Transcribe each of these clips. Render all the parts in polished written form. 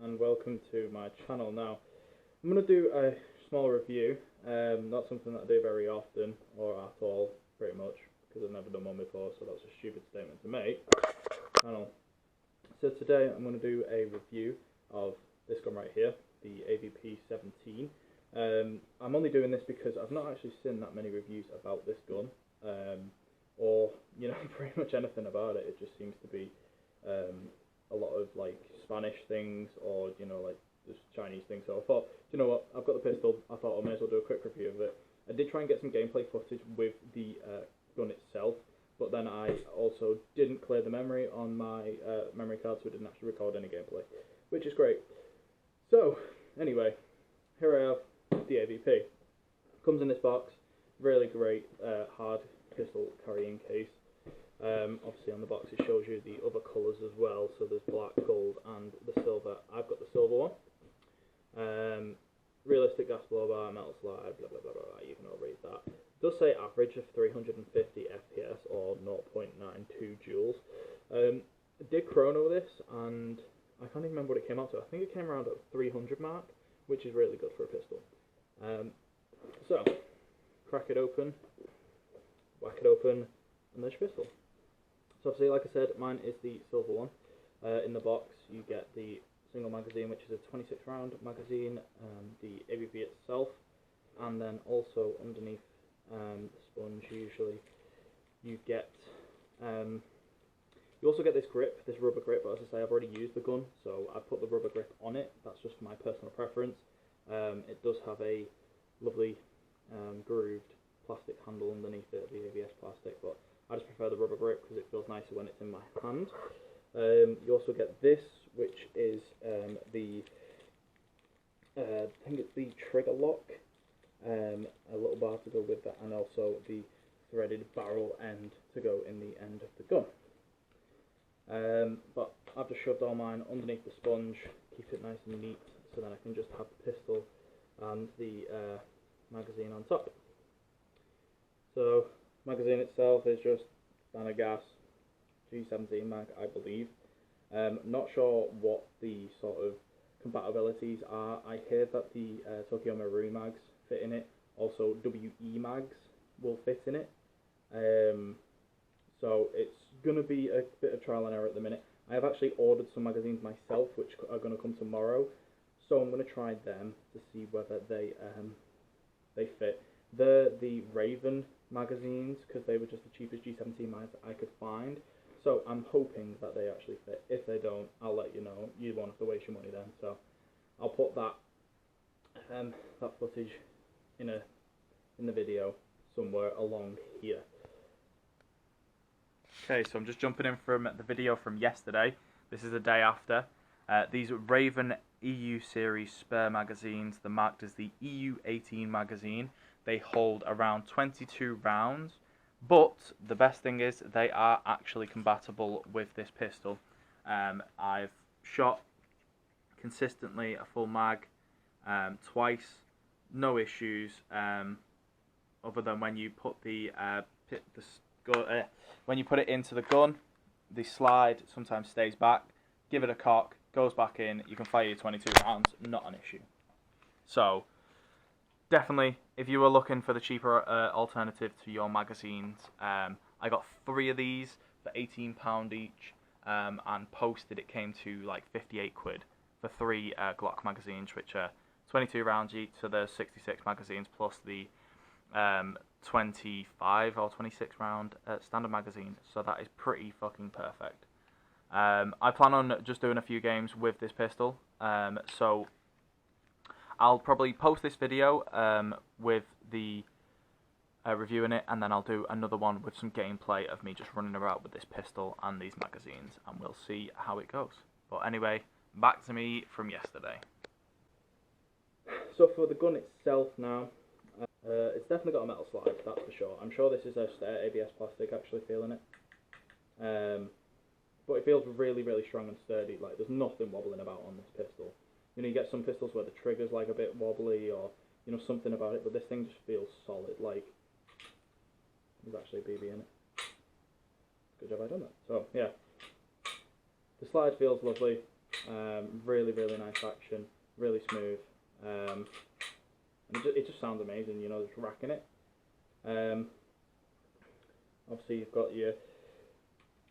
and welcome to my channel. Now, I'm going to do a small review, not something that I do very often, or at all, pretty much, because I've never done one before, so that's a stupid statement to make. So today I'm going to do a review of this gun right here, the AVP-17. I'm only doing this because I've not actually seen that many reviews about this gun, or, you know, pretty much anything about it. It just seems to be a lot of like Spanish things, or, you know, like just Chinese things. So I thought, you know what, I've got the pistol, I thought I may as well do a quick review of it. I did try and get some gameplay footage with the gun itself, but then I also didn't clear the memory on my memory card, so it didn't actually record any gameplay, which is great. So anyway, here I have the AVP. Comes in this box, really great hard pistol carrying case. Obviously on the box it shows you the other colours as well, so there's black, gold and the silver. I've got the silver one. Realistic gas blowbar, metal slide, blah blah blah blah, you can all read that. It does say average of 350 FPS or 0.92 joules. I did chrono this and I can't even remember what it came out to. I think it came around at 300 mark, which is really good for a pistol. So, crack it open, whack it open, and there's your pistol. So obviously, like I said, mine is the silver one. In the box you get the single magazine, which is a 26 round magazine, the AVP itself, and then also underneath the sponge usually you get, you also get this grip, this rubber grip, but as I say, I've already used the gun, so I put the rubber grip on it. That's just my personal preference. It does have a lovely grooved plastic handle underneath it, the ABS plastic, but I just prefer the rubber grip because it feels nicer when it's in my hand. You also get this, which is I think it's the trigger lock, a little bar to go with that, and also the threaded barrel end to go in the end of the gun. But I've just shoved all mine underneath the sponge, keep it nice and neat, so then I can just have the pistol and the magazine on top. So, magazine itself is just standard gas, G17 mag, I believe. Not sure what the sort of compatibilities are. I hear that the Tokyo Maru mags fit in it. Also, WE mags will fit in it. So it's going to be a bit of trial and error at the minute. I have actually ordered some magazines myself, which are going to come tomorrow. So I'm going to try them to see whether they fit. They're the Raven magazines, because they were just the cheapest G17 mags I could find. So I'm hoping that they actually fit. If they don't, I'll let you know. You won't have to waste your money then. So I'll put that that footage in the video somewhere along here. Okay, so I'm just jumping in from the video from yesterday. This is the day after. These Raven EU series spare magazines, they're marked as the EU-18 magazine. They hold around 22 rounds, but the best thing is they are actually compatible with this pistol. I've shot consistently a full mag twice, no issues, other than when you put when you put it into the gun, the slide sometimes stays back. Give it a cock, goes back in, you can fire your 22 rounds, not an issue. So definitely, if you were looking for the cheaper alternative to your magazines, I got 3 of these for £18 each, and posted it came to like 58 quid for 3 Glock magazines, which are 22 rounds each, so there's 66 magazines plus the 25 or 26 round standard magazine, so that is pretty fucking perfect. I plan on just doing a few games with this pistol, so I'll probably post this video with the review in it, and then I'll do another one with some gameplay of me just running around with this pistol and these magazines, and we'll see how it goes. But anyway, back to me from yesterday. So for the gun itself now, it's definitely got a metal slide, that's for sure. I'm sure this is a ABS plastic, actually feeling it. But it feels really, really strong and sturdy. Like, there's nothing wobbling about on this pistol. You know, you get some pistols where the trigger's like a bit wobbly, or, you know, something about it, but this thing just feels solid. Like, there's actually a BB in it. Good job I done that. So, yeah. The slide feels lovely. Really, really nice action, really smooth, and it just sounds amazing, you know, just racking it. Obviously you've got your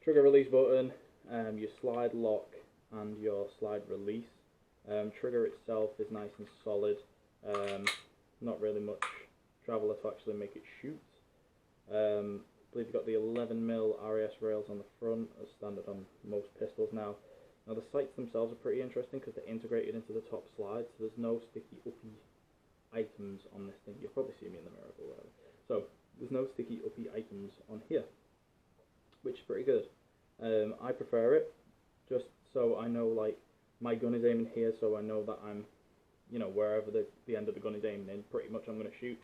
trigger release button, your slide lock and your slide release. Trigger itself is nice and solid, not really much traveller to actually make it shoot. I believe you've got the 11mm RAS rails on the front, as standard on most pistols now. Now the sights themselves are pretty interesting because they're integrated into the top slide, so there's no sticky uppy items on this thing. You'll probably see me in the mirror or whatever. So there's no sticky uppy items on here, which is pretty good. I prefer it, just so I know, like, my gun is aiming here, so I know that I'm, you know, wherever the end of the gun is aiming in, pretty much I'm going to shoot.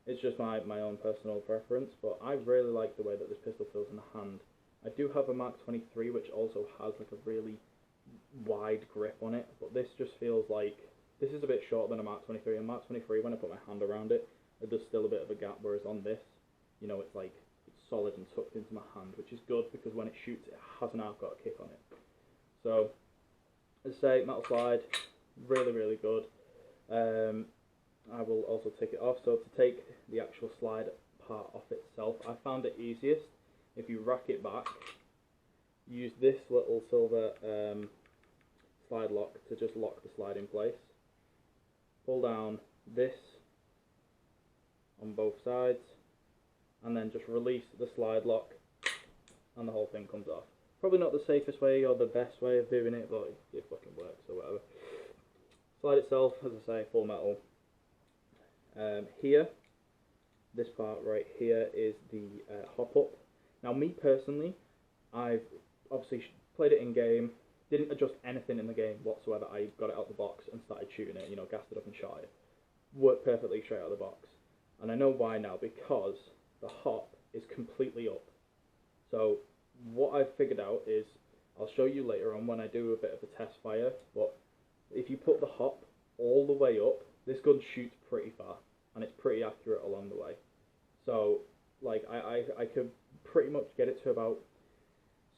It's just my own personal preference, but I really like the way that this pistol feels in the hand. I do have a Mark 23, which also has like a really wide grip on it, but this just feels like, this is a bit shorter than a Mark 23. A Mark 23, when I put my hand around it, there's still a bit of a gap, whereas on this, you know, it's like, it's solid and tucked into my hand, which is good because when it shoots, it hasn't half got a kick on it. So, as I say, metal slide, really, really good. I will also take it off. So to take the actual slide part off itself, I found it easiest if you rack it back, use this little silver slide lock to just lock the slide in place. Pull down this on both sides, and then just release the slide lock, and the whole thing comes off. Probably not the safest way or the best way of doing it, but it fucking works or whatever. Slide itself, as I say, full metal. Here, this part right here is the hop up. Now, me personally, I've obviously played it in game, didn't adjust anything in the game whatsoever. I got it out the box and started shooting it, you know, gassed it up and shot it. Worked perfectly straight out of the box. And I know why now, because the hop is completely up. So what I've figured out is, I'll show you later on when I do a bit of a test fire, but if you put the hop all the way up, this gun shoots pretty far, and it's pretty accurate along the way. So, like, I could pretty much get it to about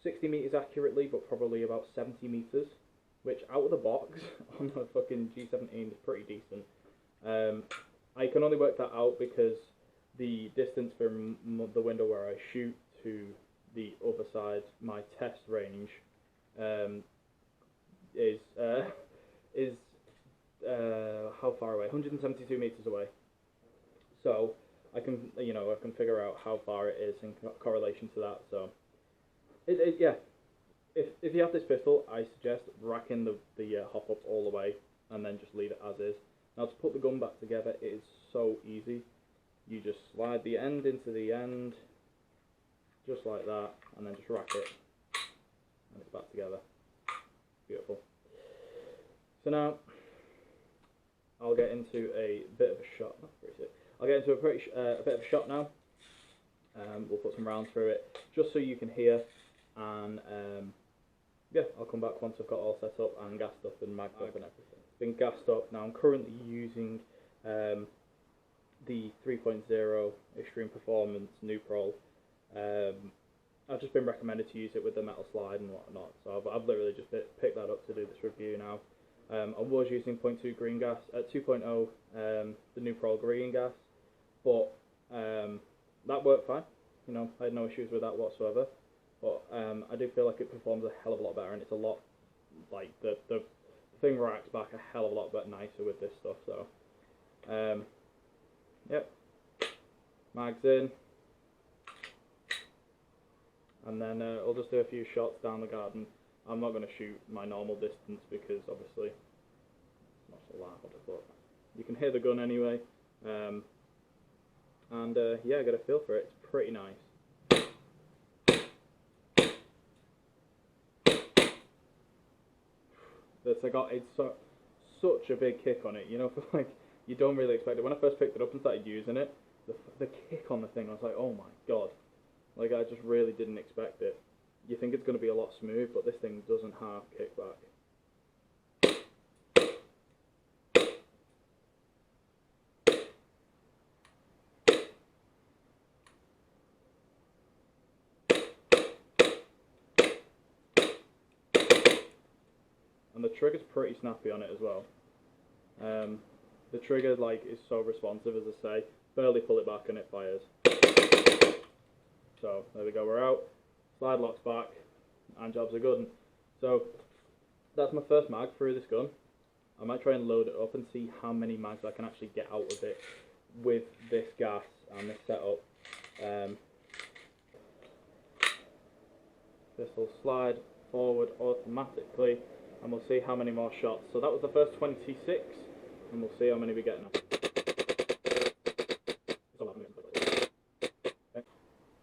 60 meters accurately, but probably about 70 meters, which out of the box on a fucking G17 is pretty decent. I can only work that out because the distance from the window where I shoot to the other side, my test range, is how far away? 172 meters away. So I can, you know, I can figure out how far it is in correlation to that. So yeah, if you have this pistol, I suggest racking the hop up all the way and then just leave it as is. Now to put the gun back together, it is so easy. You just slide the end into the end, just like that, and then just rack it, and it's back together. Beautiful. So now I'll get into a bit of a shot. I'll get into a bit of a shot now. We'll put some rounds through it, just so you can hear, and yeah, I'll come back once I've got all set up and gassed up and magged up and everything. It's been gassed up. Now I'm currently using the 3.0 Extreme Performance Nooprol. I've just been recommended to use it with the metal slide and whatnot, so I've literally just picked that up to do this review now. I was using 0.2 green gas, at 2.0 the Nooprol green gas, but that worked fine. You know, I had no issues with that whatsoever. But I do feel like it performs a hell of a lot better, and it's a lot, like, the thing racks back a hell of a lot better, nicer with this stuff. So yep, mags in, and then I'll just do a few shots down the garden. I'm not going to shoot my normal distance because obviously it's not so loud, but you can hear the gun anyway. And yeah, get a feel for it. It's pretty nice. It's such a big kick on it, you know, like, you don't really expect it. When I first picked it up and started using it, the kick on the thing, I was like, oh my god, like, I just really didn't expect it. You think it's going to be a lot smooth, but this thing doesn't half kick back. and the trigger's pretty snappy on it as well. The trigger is so responsive, as I say. Barely pull it back and it fires. So there we go, we're out. Slide locks back, and jobs are good. So that's my first mag through this gun. I might try and load it up and see how many mags I can actually get out of it with this gas and this setup. This will slide forward automatically, and we'll see how many more shots. So that was the first 26, and we'll see how many we get now.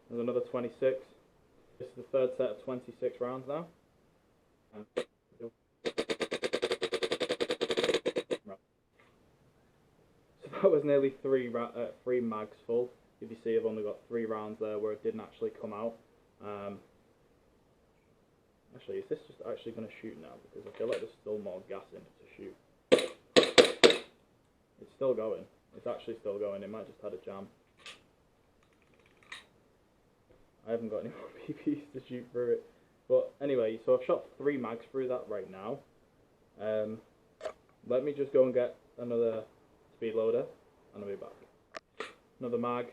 There's another 26. This is the third set of 26 rounds now. So that was nearly three mags full. If you see, I've only got 3 rounds there where it didn't actually come out. Actually, is this just actually going to shoot now? Because I feel like there's still more gas in it to shoot. It's still going. It's actually still going. It might just had a jam. I haven't got any more PPs to shoot through it. But anyway, so I've shot 3 mags through that right now. Let me just go and get another speed loader, and I'll be back. Another mag.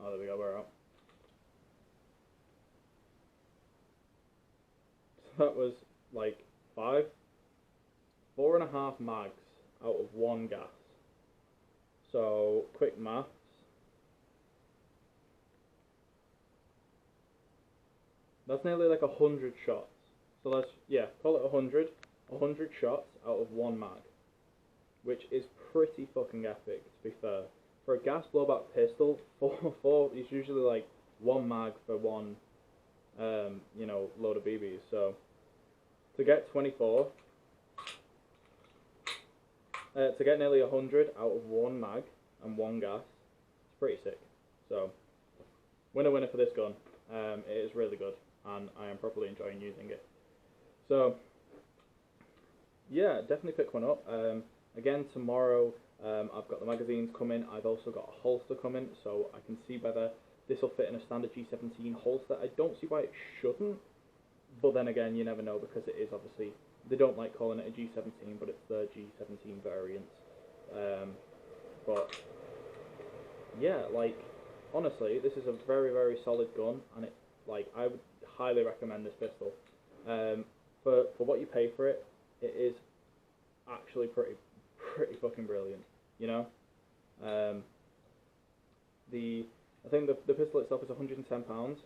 Oh, there we go, we're out. So that was like 4.5 mags out of 1 gas. So, quick maths. That's nearly like 100 shots. So let's, call it 100. 100 shots out of 1 mag. Which is pretty fucking epic, to be fair. For a gas blowback pistol, 4 is usually like 1 mag for 1, load of BBs. So, to get 24, to get nearly 100 out of 1 mag and 1 gas, it's pretty sick. So, winner for this gun. It is really good, and I am properly enjoying using it. So, yeah, definitely pick one up. Again, tomorrow I've got the magazines coming. I've also got a holster coming, so I can see whether this will fit in a standard G17 holster. I don't see why it shouldn't, but then again, you never know, because it is obviously, they don't like calling it a G17, but it's the G17 variant. But yeah, honestly, this is a very, very solid gun, and it, I would highly recommend this pistol. For what you pay for it, it is actually pretty fucking brilliant, you know. I think the pistol itself is £110,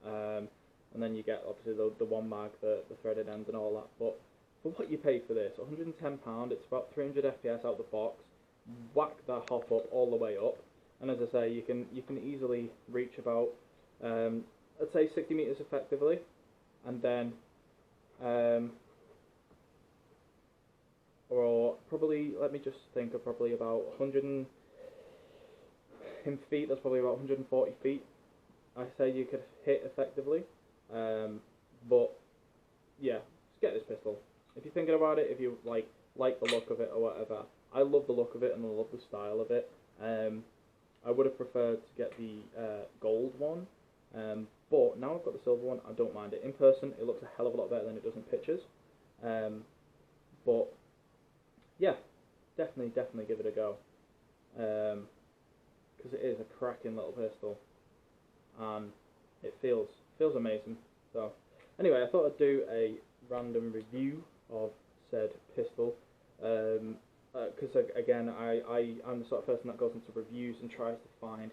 and then you get obviously the 1 mag, the threaded ends and all that. But for what you pay for this, £110, it's about 300 FPS out the box. Whack that hop up all the way up, and as I say, you can easily reach about I'd say 60 meters effectively, and then or probably, let me just think of probably about 100 in feet, that's probably about 140 feet I say you could hit effectively. But yeah, just get this pistol. If you're thinking about it, if you like the look of it or whatever, I love the look of it and I love the style of it. I would have preferred to get the gold one, but now I've got the silver one, I don't mind it. In person, it looks a hell of a lot better than it does in pictures. But yeah, definitely give it a go, because it is a cracking little pistol, and it feels amazing. So anyway, I thought I'd do a random review of said pistol, because again, I'm the sort of person that goes into reviews and tries to find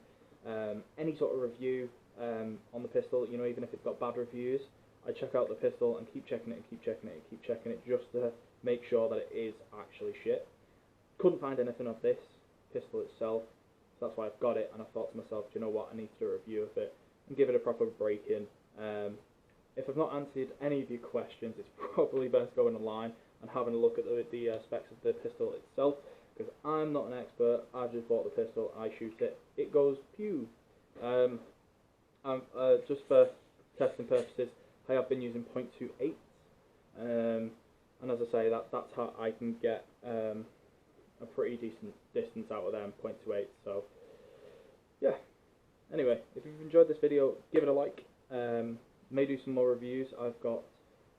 any sort of review on the pistol, you know, even if it's got bad reviews. I check out the pistol and keep checking it and keep checking it and keep checking it just to make sure that it is actually shit. Couldn't find anything of this pistol itself, so that's why I've got it, and I thought to myself, do you know what, I need to do a review of it and give it a proper break-in. If I've not answered any of your questions, it's probably best going online and having a look at the specs of the pistol itself, because I'm not an expert. I've just bought the pistol, I shoot it, it goes pew. Just for testing purposes, I have been using 0.28, and as I say, that's how I can get a pretty decent distance out of them, 0.28. So yeah. Anyway, if you've enjoyed this video, give it a like. May do some more reviews. I've got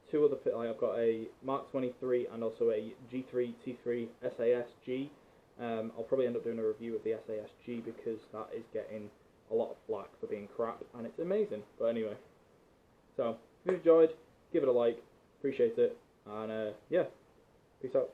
two other. I've got a Mark 23 and also a G3 T3 SASG. I'll probably end up doing a review of the SASG because that is getting a lot of flack for being crap, and it's amazing. But anyway, so if you enjoyed, give it a like. Appreciate it, and yeah, peace out.